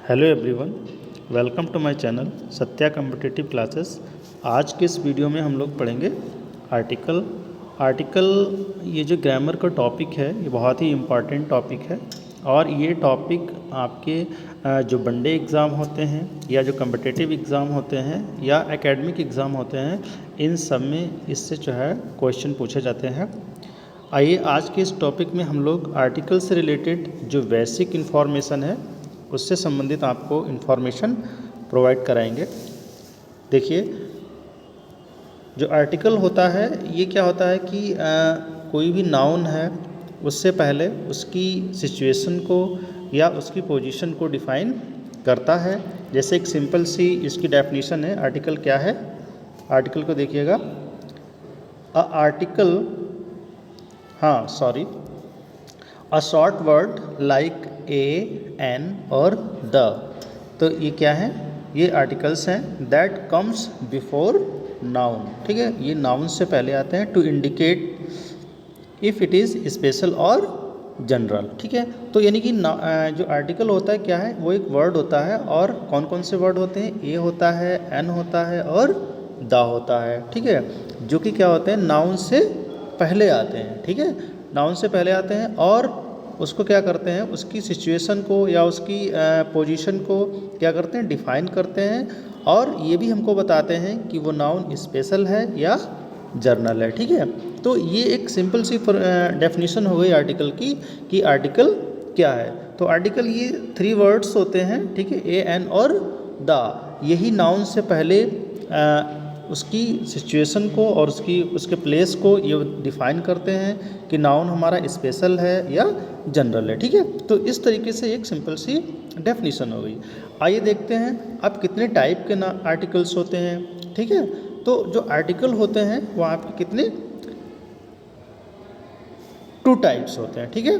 Hello everyone, welcome to my channel Satya competitive classes. आज के इस वीडियो में हम लोग पढ़ेंगे आर्टिकल। ये जो ग्रामर का टॉपिक है ये बहुत ही इम्पॉर्टेंट टॉपिक है और ये टॉपिक आपके जो वनडे एग्ज़ाम होते हैं या जो कॉम्पिटिटिव एग्ज़ाम होते हैं या एकेडमिक एग्ज़ाम होते हैं, इन सब में इससे जो है क्वेश्चन पूछे जाते हैं। आइए आज के इस टॉपिक में हम लोग आर्टिकल से रिलेटेड जो बेसिक इन्फॉर्मेशन है उससे संबंधित आपको इन्फॉर्मेशन प्रोवाइड कराएंगे। देखिए, जो आर्टिकल होता है ये क्या होता है कि कोई भी नाउन है उससे पहले उसकी सिचुएशन को या उसकी पोजीशन को डिफ़ाइन करता है। जैसे एक सिंपल सी इसकी डेफिनेशन है। आर्टिकल क्या है? आर्टिकल को देखिएगा, a short word like a, an और द। तो ये क्या है? ये आर्टिकल्स हैं दैट कम्स बिफोर नाउन। ठीक है, ये नाउन से पहले आते हैं to indicate if it is special और जनरल। ठीक है, तो यानी कि जो आर्टिकल होता है क्या है, वो एक वर्ड होता है और कौन कौन से वर्ड होते हैं? ए होता है, एन होता है और द होता है। ठीक है, जो कि क्या होते हैं, नाउन से पहले आते हैं। ठीक है, नाउन से पहले आते हैं और उसको क्या करते हैं, उसकी सिचुएशन को या उसकी पोजीशन को क्या करते हैं, डिफ़ाइन करते हैं और ये भी हमको बताते हैं कि वो नाउन स्पेशल है या जर्नल है। ठीक है, तो ये एक सिंपल सी डेफिनेशन हो गई आर्टिकल की कि आर्टिकल क्या है। तो आर्टिकल ये 3 वर्ड्स होते हैं। ठीक है, ए, एन और द। यही नाउन से पहले उसकी सिचुएशन को और उसके प्लेस को ये डिफ़ाइन करते हैं कि नाउन हमारा स्पेशल है या जनरल है। ठीक है, तो इस तरीके से एक सिंपल सी डेफिनेशन हो गई। आइए देखते हैं अब कितने टाइप के आर्टिकल्स होते हैं। ठीक है, तो जो आर्टिकल होते हैं वो आपके कितने 2 टाइप्स होते हैं। ठीक है,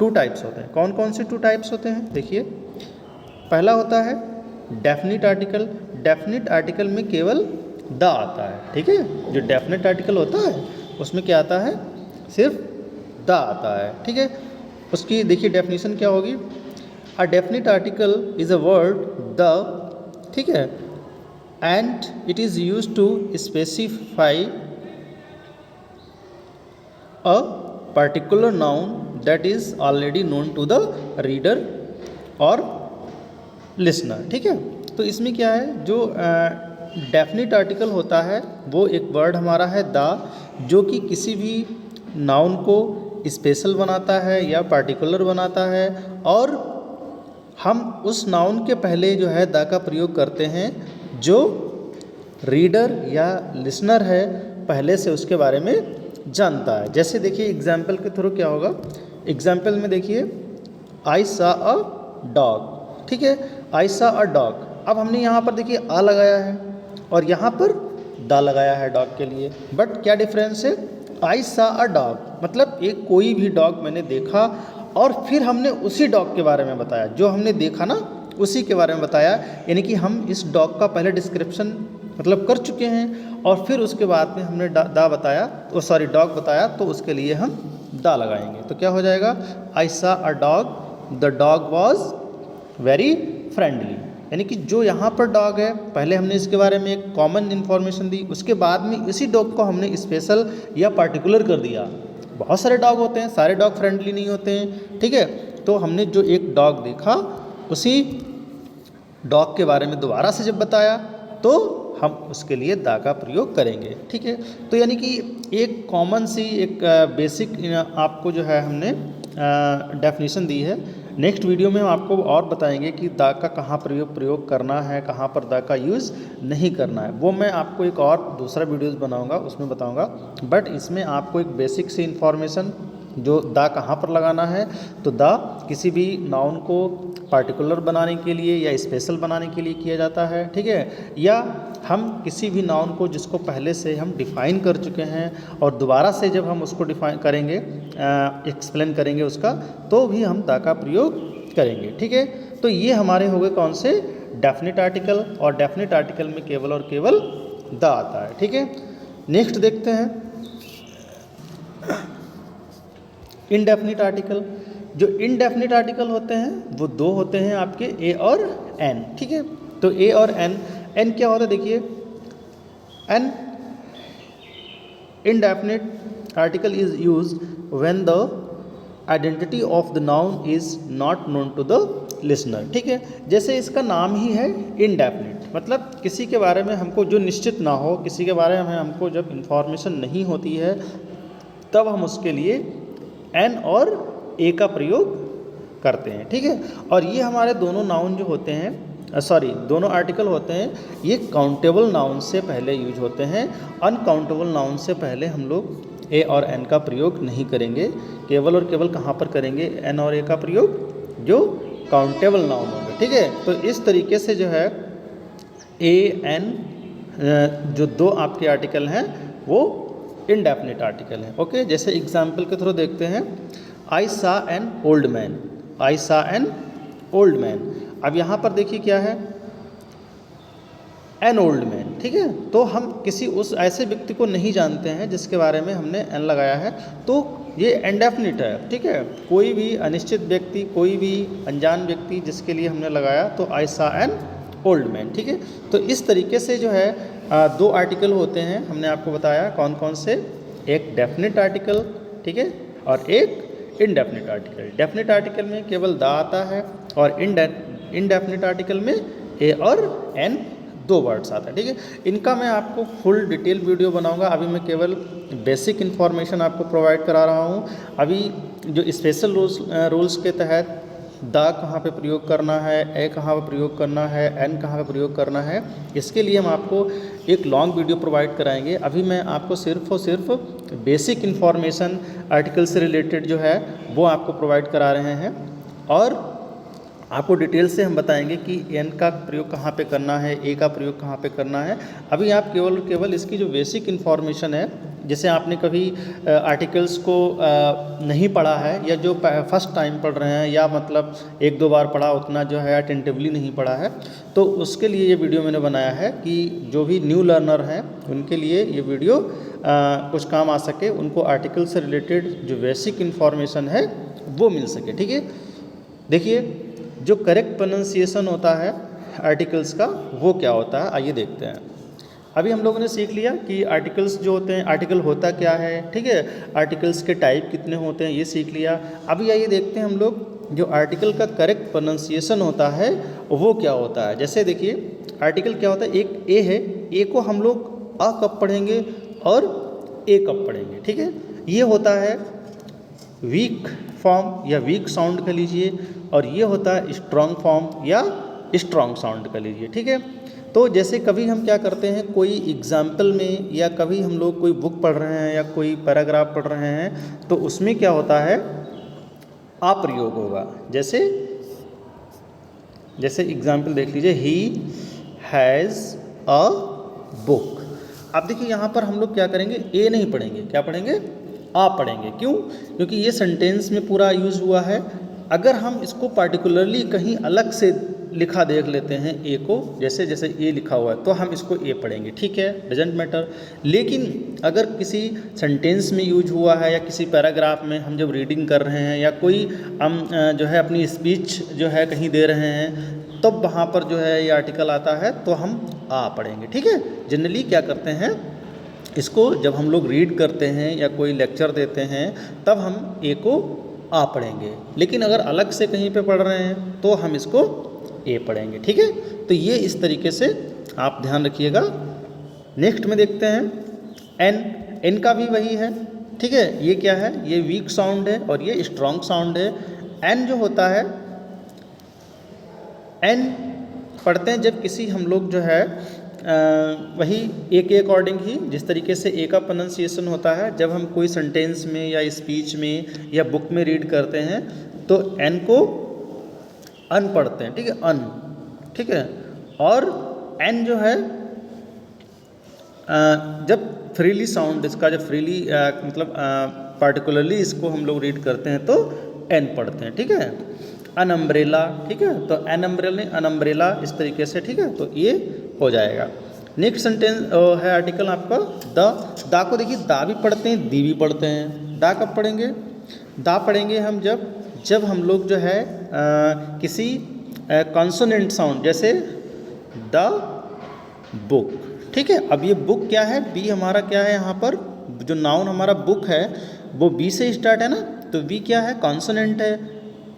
2 टाइप्स होते हैं। कौन कौन से 2 टाइप्स होते हैं? देखिए, पहला होता है डेफिनिट आर्टिकल। डेफिनिट आर्टिकल में केवल द आता है। ठीक है, जो डेफिनेट आर्टिकल होता है उसमें क्या आता है, सिर्फ द आता है। ठीक है, उसकी देखिए डेफिनेशन क्या होगी। A definite article is a word the, ठीक है, and it is used to specify a particular noun that is already known to the reader और लिसनर। ठीक है, तो इसमें क्या है, जो डेफिनिट आर्टिकल होता है वो एक वर्ड हमारा है द, जो कि किसी भी नाउन को स्पेशल बनाता है या पार्टिकुलर बनाता है और हम उस नाउन के पहले जो है द का प्रयोग करते हैं जो रीडर या लिसनर है पहले से उसके बारे में जानता है। जैसे देखिए एग्जाम्पल के थ्रू क्या होगा। एग्जाम्पल में देखिए, आई सा अ डॉग। ठीक है, आई सा अ डॉग। अब हमने यहाँ पर देखिए आ लगाया है और यहाँ पर द लगाया है डॉग के लिए। बट क्या डिफरेंस है? आई सा अ डॉग मतलब एक कोई भी डॉग मैंने देखा और फिर हमने उसी डॉग के बारे में बताया, जो हमने देखा ना उसी के बारे में बताया। यानी कि हम इस डॉग का पहले डिस्क्रिप्शन मतलब कर चुके हैं और फिर उसके बाद में हमने डॉग बताया, तो उसके लिए हम द लगाएंगे। तो क्या हो जाएगा, आई सा a dog, the dog was very friendly. यानी कि जो यहाँ पर डॉग है पहले हमने इसके बारे में एक कॉमन इन्फॉर्मेशन दी, उसके बाद में इसी डॉग को हमने स्पेशल या पार्टिकुलर कर दिया। बहुत सारे डॉग होते हैं, सारे डॉग फ्रेंडली नहीं होते हैं। ठीक है, तो हमने जो एक डॉग देखा उसी डॉग के बारे में दोबारा से जब बताया तो हम उसके लिए द का प्रयोग करेंगे। ठीक है, तो यानी कि एक कॉमन सी एक बेसिक आपको जो है हमने डेफिनेशन दी है। नेक्स्ट वीडियो में हम आपको और बताएंगे कि द का कहाँ प्रयोग करना है, कहाँ पर द का यूज़ नहीं करना है। वो मैं आपको एक और दूसरा वीडियोस बनाऊंगा, उसमें बताऊंगा। बट इसमें आपको एक बेसिक सी इन्फॉर्मेशन, जो द कहाँ पर लगाना है, तो द किसी भी नाउन को पार्टिकुलर बनाने के लिए या स्पेशल बनाने के लिए किया जाता है। ठीक है, या हम किसी भी नाउन को जिसको पहले से हम डिफ़ाइन कर चुके हैं और दोबारा से जब हम उसको डिफ़ाइन करेंगे, एक्सप्लेन करेंगे उसका, तो भी हम द का प्रयोग करेंगे। ठीक है, तो ये हमारे हो गए कौन से, डेफिनिट आर्टिकल। और डेफिनिट आर्टिकल में केवल और केवल द आता है। ठीक है, नेक्स्ट देखते हैं इनडेफिनिट आर्टिकल। जो इनडेफिनिट आर्टिकल होते हैं वो दो होते हैं आपके ए और एन, ठीक है। तो ए और एन क्या होता है देखिए, an indefinite article is use when the identity of the noun is not known to the listener, ठीक है। जैसे इसका नाम ही है इनडेफिनिट, मतलब किसी के बारे में हमको जो निश्चित ना हो, किसी के बारे में हमको जब इंफॉर्मेशन नहीं होती है तब हम उसके लिए एन और ए का प्रयोग करते हैं, ठीक है। और ये हमारे दोनों नाउन जो होते हैं, दोनों आर्टिकल होते हैं, ये काउंटेबल नाउन से पहले यूज होते हैं। अनकाउंटेबल नाउन से पहले हम लोग ए और एन का प्रयोग नहीं करेंगे। केवल और केवल कहाँ पर करेंगे, एन और ए का प्रयोग, जो काउंटेबल नाउन होंगे, ठीक है। तो इस तरीके से जो है ए एन जो दो आपके आर्टिकल हैं वो इनडेफिनिट आर्टिकल हैं, ओके। जैसे एग्जाम्पल के थ्रू देखते हैं, आई सा एन ओल्ड मैन, आई सा एन ओल्ड मैन। अब यहाँ पर देखिए क्या है, एन ओल्ड मैन, ठीक है। तो हम किसी उस ऐसे व्यक्ति को नहीं जानते हैं जिसके बारे में हमने एन लगाया है, तो ये इनडेफिनिट है, ठीक है। कोई भी अनिश्चित व्यक्ति, कोई भी अनजान व्यक्ति जिसके लिए हमने लगाया, तो आई सा एन ओल्ड मैन, ठीक है। तो इस तरीके से जो है दो आर्टिकल होते हैं, हमने आपको बताया कौन कौन से, एक डेफिनिट आर्टिकल, ठीक है, और एक इनडेफिनिट आर्टिकल। डेफिनिट आर्टिकल में केवल द आता है और इनडेफिनिट आर्टिकल में ए और एन दो वर्ड्स आता है, ठीक है। इनका मैं आपको फुल डिटेल वीडियो बनाऊंगा, अभी मैं केवल बेसिक इन्फॉर्मेशन आपको प्रोवाइड करा रहा हूँ। अभी जो स्पेशल रूल्स के तहत द कहाँ पे प्रयोग करना है, ए कहाँ पे प्रयोग करना है, एन कहाँ पे प्रयोग करना है, इसके लिए हम आपको एक लॉन्ग वीडियो प्रोवाइड कराएंगे। अभी मैं आपको सिर्फ और सिर्फ बेसिक इन्फॉर्मेशन आर्टिकल से रिलेटेड जो है वो आपको प्रोवाइड करा रहे हैं, और आपको डिटेल से हम बताएंगे कि एन का प्रयोग कहाँ पे करना है, ए का प्रयोग कहाँ पे करना है। अभी आप केवल इसकी जो बेसिक इन्फॉर्मेशन है, जैसे आपने कभी आर्टिकल्स को नहीं पढ़ा है, या जो फर्स्ट टाइम पढ़ रहे हैं, या मतलब एक दो बार पढ़ा, उतना जो है अटेंटिवली नहीं पढ़ा है, तो उसके लिए ये वीडियो मैंने बनाया है कि जो भी न्यू लर्नर हैं उनके लिए ये वीडियो कुछ काम आ सके, उनको आर्टिकल से रिलेटेड जो बेसिक इन्फॉर्मेशन है वो मिल सके, ठीक है। देखिए, जो करेक्ट प्रोनाउंसिएशन होता है आर्टिकल्स का वो क्या होता है, आइए देखते हैं। अभी हम लोगों ने सीख लिया कि आर्टिकल्स जो होते हैं, आर्टिकल होता क्या है, ठीक है, आर्टिकल्स के टाइप कितने होते हैं ये सीख लिया। अभी आइए देखते हैं हम लोग जो आर्टिकल का करेक्ट प्रोनाउंसिएशन होता है वो क्या होता है। जैसे देखिए, आर्टिकल क्या होता है, एक ए है, ए को हम लोग अ कब पढ़ेंगे और ए कब पढ़ेंगे, ठीक है। ये होता है वीक फॉर्म या वीक साउंड कर लीजिए, और ये होता है स्ट्रॉन्ग फॉर्म या स्ट्रॉन्ग साउंड कर लीजिए, ठीक है। तो जैसे कभी हम क्या करते हैं, कोई एग्जाम्पल में, या कभी हम लोग कोई बुक पढ़ रहे हैं या कोई पैराग्राफ पढ़ रहे हैं, तो उसमें क्या होता है, आ प्रयोग होगा। जैसे एग्जाम्पल देख लीजिए, ही हैज़ अ बुक। अब देखिए यहाँ पर हम लोग क्या करेंगे, ए नहीं पढ़ेंगे, क्या पढ़ेंगे, आ पढ़ेंगे। क्यों? क्योंकि ये सेंटेंस में पूरा यूज़ हुआ है। अगर हम इसको पार्टिकुलरली कहीं अलग से लिखा देख लेते हैं ए को, जैसे ए लिखा हुआ है, तो हम इसको ए पढ़ेंगे, ठीक है, डजेंट मैटर। लेकिन अगर किसी सेंटेंस में यूज हुआ है, या किसी पैराग्राफ में हम जब रीडिंग कर रहे हैं, या कोई हम जो है अपनी स्पीच जो है कहीं दे रहे हैं, तब वहाँ पर जो है ये आर्टिकल आता है, तो हम आ पढ़ेंगे, ठीक है। जनरली क्या करते हैं, इसको जब हम लोग रीड करते हैं या कोई लेक्चर देते हैं, तब हम ए को आ पढ़ेंगे। लेकिन अगर अलग से कहीं पे पढ़ रहे हैं तो हम इसको ए पढ़ेंगे, ठीक है। तो ये इस तरीके से आप ध्यान रखिएगा। नेक्स्ट में देखते हैं एन का भी वही है, ठीक है। ये क्या है, ये वीक साउंड है और ये स्ट्रॉन्ग साउंड है। एन जो होता है, एन पढ़ते हैं जब किसी हम लोग जो है वही ए के अकॉर्डिंग ही, जिस तरीके से ए का प्रोनाउंसिएशन होता है जब हम कोई सेंटेंस में या स्पीच में या बुक में रीड करते हैं, तो एन को अन पढ़ते हैं, ठीक है, अन, ठीक है। और एन जो है जब फ्रीली साउंड इसका, जब फ्रीली मतलब पार्टिकुलरली इसको हम लोग रीड करते हैं तो एन पढ़ते हैं, ठीक है। अन अम्ब्रेला, ठीक है, तो एन अम्ब्रेला इस तरीके से, ठीक है, तो ये हो जाएगा। नेक्स्ट सेंटेंस है आर्टिकल आपका दा को देखिए, दा भी पढ़ते हैं, दी भी पढ़ते हैं। दा कब पढ़ेंगे, दा पढ़ेंगे हम जब जब हम लोग जो है किसी कॉन्सोनेंट साउंड, जैसे द बुक, ठीक है। अब ये बुक क्या है, बी हमारा क्या है, यहाँ पर जो नाउन हमारा बुक है वो बी से स्टार्ट है ना, तो बी क्या है, कॉन्सोनेंट है।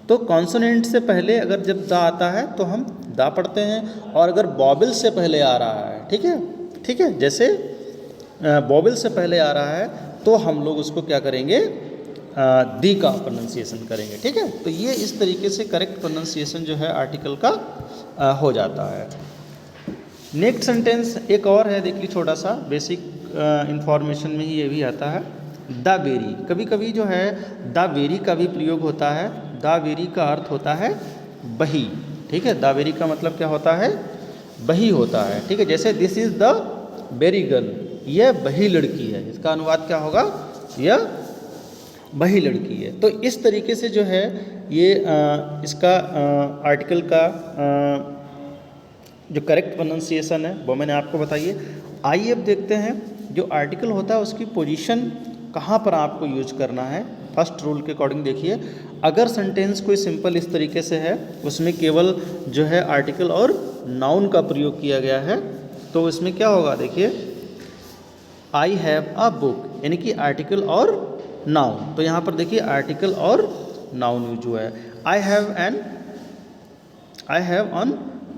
तो कॉन्सोनेंट से पहले अगर जब दा आता है तो हम दा पढ़ते हैं, और अगर बॉबिल से पहले आ रहा है, ठीक है, ठीक है, जैसे बॉबिल से पहले आ रहा है तो हम लोग उसको क्या करेंगे, दी का प्रोनाउंसिएशन करेंगे, ठीक है। तो ये इस तरीके से करेक्ट प्रोनाउंसिएशन जो है आर्टिकल का हो जाता है। नेक्स्ट सेंटेंस एक और है, देख ली, छोटा सा बेसिक इंफॉर्मेशन में ही ये भी आता है, द वेरी। कभी कभी जो है द वेरी का भी प्रयोग होता है। द वेरी का अर्थ होता है बही, ठीक है। द वेरी का मतलब क्या होता है, बही होता है, ठीक है। जैसे this is the very girl, यह बही लड़की है, इसका अनुवाद क्या होगा, यह बही लड़की है। तो इस तरीके से जो है ये इसका आर्टिकल का जो करेक्ट प्रोनाउंसिएशन है वो मैंने आपको बताइए। आइए अब देखते हैं जो आर्टिकल होता है उसकी पोजीशन कहाँ पर आपको यूज करना है। फर्स्ट रूल के अकॉर्डिंग देखिए, अगर सेंटेंस कोई सिंपल इस तरीके से है, उसमें केवल जो है आर्टिकल और नाउन का प्रयोग किया गया है, तो इसमें क्या होगा, देखिए, आई हैव अ बुक, यानी कि आर्टिकल और नाउन। तो यहाँ पर देखिए आर्टिकल और नाउन यूज हुआ है। I have on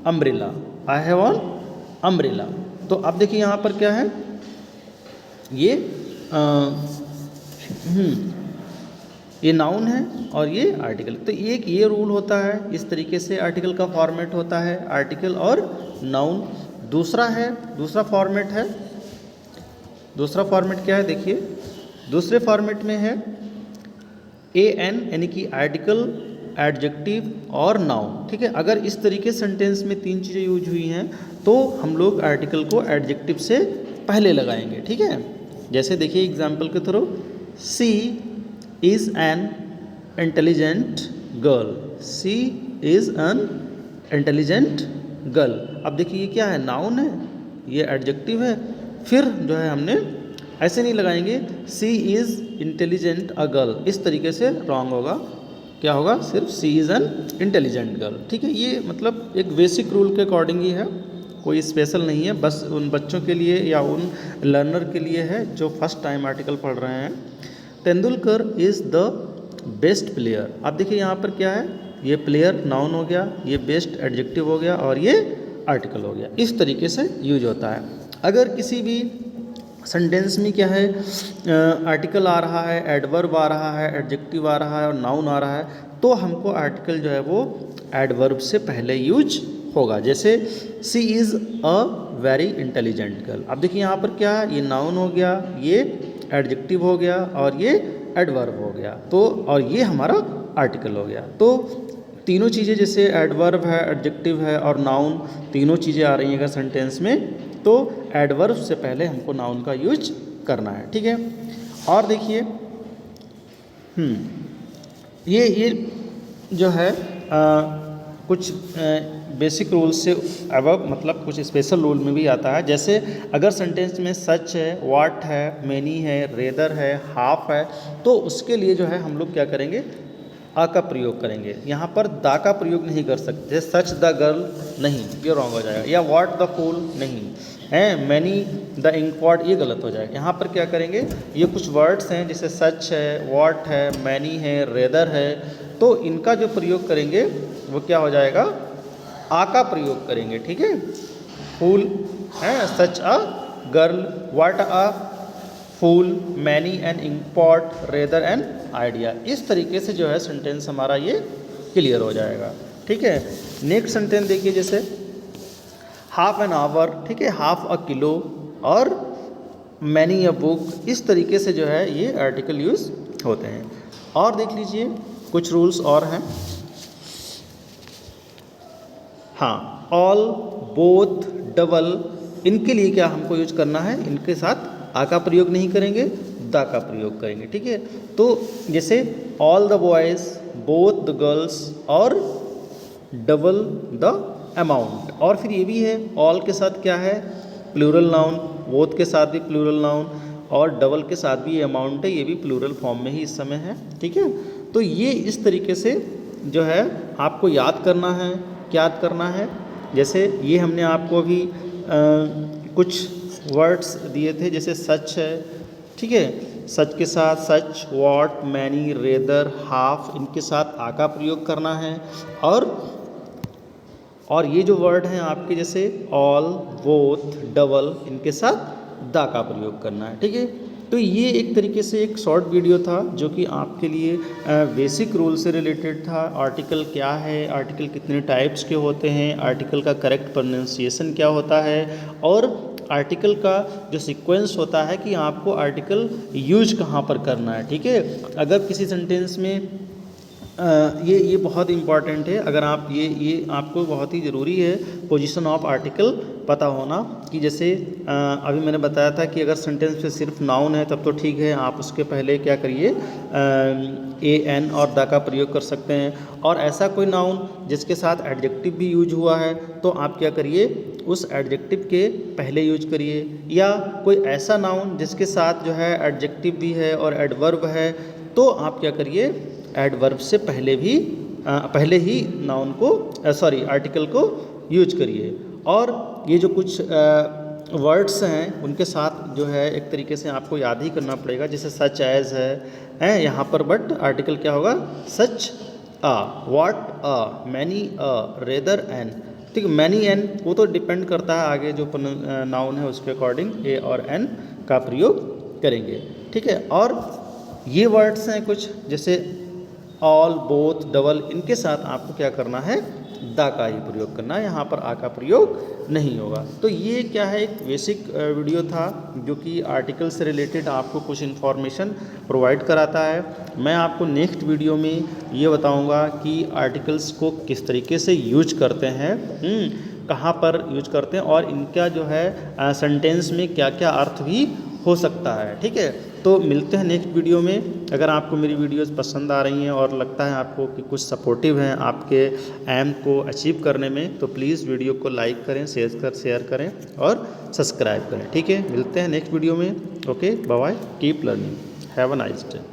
umbrella, I have on umbrella. तो अब देखिए यहाँ पर क्या है, ये नाउन है और ये आर्टिकल। तो एक ये रूल होता है, इस तरीके से आर्टिकल का फॉर्मेट होता है, आर्टिकल और नाउन। दूसरा फॉर्मेट क्या है, देखिए, दूसरे फॉर्मेट में है AN, यानी कि आर्टिकल, एडजेक्टिव और नाउन, ठीक है। अगर इस तरीके सेंटेंस में तीन चीज़ें यूज हुई हैं तो हम लोग आर्टिकल को एडजेक्टिव से पहले लगाएंगे, ठीक है। जैसे देखिए एग्जाम्पल के through, she is an intelligent girl, she is an intelligent girl. अब देखिए ये क्या है, नाउन है, ये एडजेक्टिव है। फिर जो है हमने ऐसे नहीं लगाएंगे सी इज़ इंटेलिजेंट अ गर्ल, इस तरीके से रॉन्ग होगा। क्या होगा, सिर्फ सी इज़ एन इंटेलिजेंट गर्ल, ठीक है। ये मतलब एक बेसिक रूल के अकॉर्डिंग ही है, कोई स्पेशल नहीं है, बस उन बच्चों के लिए या उन लर्नर के लिए है जो फर्स्ट टाइम आर्टिकल पढ़ रहे हैं। Tendulkar is the best player. अब देखिए यहाँ पर क्या है, ये प्लेयर नाउन हो गया, ये बेस्ट एडजेक्टिव हो गया और ये आर्टिकल हो गया। इस तरीके से यूज होता है। अगर किसी भी सेंटेंस में क्या है, आर्टिकल आ रहा है, एडवर्ब आ रहा है, एडजेक्टिव आ रहा है और नाउन आ रहा है, तो हमको आर्टिकल जो है वो एडवर्ब से पहले यूज होगा। जैसे she is a very intelligent girl. अब देखिए यहाँ पर क्या है, ये नाउन हो गया, ये एडजेक्टिव हो गया और ये एडवर्ब हो गया, तो और ये हमारा आर्टिकल हो गया। तो तीनों चीज़ें, जैसे एडवर्ब है, एडजेक्टिव है और नाउन, तीनों चीज़ें आ रही हैं अगर सेंटेंस में, तो एडवर्ब से पहले हमको नाउन का यूज करना है, ठीक है। और देखिए ये जो है कुछ बेसिक रूल से अबव, मतलब कुछ स्पेशल रूल में भी आता है। जैसे अगर सेंटेंस में सच है, व्हाट है, मेनी है, रेदर है, हाफ है, तो उसके लिए जो है हम लोग क्या करेंगे, आ का प्रयोग करेंगे। यहाँ पर दा का प्रयोग नहीं कर सकते। सच द गर्ल नहीं, ये रॉन्ग हो जाएगा, या व्हाट द फूल नहीं है, मैनी द इंकपॉट, ये गलत हो जाएगा। यहाँ पर क्या करेंगे, ये कुछ वर्ड्स हैं जैसे सच है, व्हाट है, मैनी है, रेदर है, तो इनका जो प्रयोग करेंगे वो क्या हो जाएगा, आ का प्रयोग करेंगे, ठीक है। फूल है, such a girl, what a fool, many an inkpot, rather an idea. इस तरीके से जो है सेंटेंस हमारा ये क्लियर हो जाएगा, ठीक है। नेक्स्ट सेंटेंस देखिए, जैसे हाफ एन आवर, ठीक है, हाफ अ किलो और मैनी अ बुक, इस तरीके से जो है ये आर्टिकल यूज़ होते हैं। और देख लीजिए कुछ रूल्स और हैं। हाँ, ऑल, बोथ, डबल, इनके लिए क्या हमको यूज करना है, इनके साथ आ का प्रयोग नहीं करेंगे, द का प्रयोग करेंगे, ठीक है। तो जैसे all the boys, both the girls और डबल द अमाउंट। और फिर ये भी है, ऑल के साथ क्या है, प्लूरल नाउन, बोथ के साथ भी प्लूरल नाउन और डबल के साथ भी ये अमाउंट है, ये भी प्लूरल फॉर्म में ही इस समय है, ठीक है। तो ये इस तरीके से जो है आपको याद करना है। क्या याद करना है? जैसे ये हमने आपको अभी कुछ वर्ड्स दिए थे, जैसे सच है, ठीक है, सच के साथ सच, वॉट, मैनी, रेदर, हाफ, इनके साथ आ का प्रयोग करना है। और ये जो वर्ड हैं आपके जैसे ऑल, बोथ, डबल, इनके साथ दा का प्रयोग करना है, ठीक है। तो ये एक तरीके से एक शॉर्ट वीडियो था जो कि आपके लिए बेसिक रूल से रिलेटेड था। आर्टिकल क्या है, आर्टिकल कितने टाइप्स के होते हैं, आर्टिकल का करेक्ट प्रोनाउंसिएशन क्या होता है, और आर्टिकल का जो सीक्वेंस होता है कि आपको आर्टिकल यूज कहाँ पर करना है, ठीक है। अगर किसी सेंटेंस में ये बहुत इंपॉर्टेंट है, अगर आप ये आपको बहुत ही ज़रूरी है पोजीशन ऑफ आर्टिकल पता होना, कि जैसे अभी मैंने बताया था कि अगर सेंटेंस में सिर्फ नाउन है तब तो ठीक है, आप उसके पहले क्या करिए ए एन और दा का प्रयोग कर सकते हैं। और ऐसा कोई नाउन जिसके साथ एडजेक्टिव भी यूज हुआ है तो आप क्या करिए, उस एडजेक्टिव के पहले यूज करिए। या कोई ऐसा नाउन जिसके साथ जो है एडजेक्टिव भी है और एडवर्ब है तो आप क्या करिए, एडवर्ब से पहले ही नाउन को आर्टिकल को यूज करिए। और ये जो कुछ वर्ड्स हैं उनके साथ जो है एक तरीके से आपको याद ही करना पड़ेगा, जैसे सच एज है यहाँ पर, बट आर्टिकल क्या होगा, such a, what a, many a, rather an, ठीक है। मैनी एन वो तो डिपेंड करता है आगे जो नाउन है उसके अकॉर्डिंग ए और एन का प्रयोग करेंगे, ठीक है। और ये वर्ड्स हैं कुछ जैसे ऑल, बोथ, डबल, इनके साथ आपको क्या करना है, दा का ही प्रयोग करना है, यहाँ पर आ का प्रयोग नहीं होगा। तो ये क्या है, एक बेसिक वीडियो था जो कि आर्टिकल से रिलेटेड आपको कुछ इन्फॉर्मेशन प्रोवाइड कराता है। मैं आपको नेक्स्ट वीडियो में ये बताऊँगा कि आर्टिकल्स को किस तरीके से यूज करते हैं, कहाँ पर यूज करते हैं, और इनका जो है सेंटेंस में क्या क्या अर्थ भी हो सकता है, ठीक है। तो मिलते हैं नेक्स्ट वीडियो में। अगर आपको मेरी वीडियोस पसंद आ रही हैं और लगता है आपको कि कुछ सपोर्टिव हैं आपके एम को अचीव करने में, तो प्लीज़ वीडियो को लाइक करें, शेयर करें और सब्सक्राइब करें, ठीक है। मिलते हैं नेक्स्ट वीडियो में। Okay, bye bye, keep learning, have a nice day.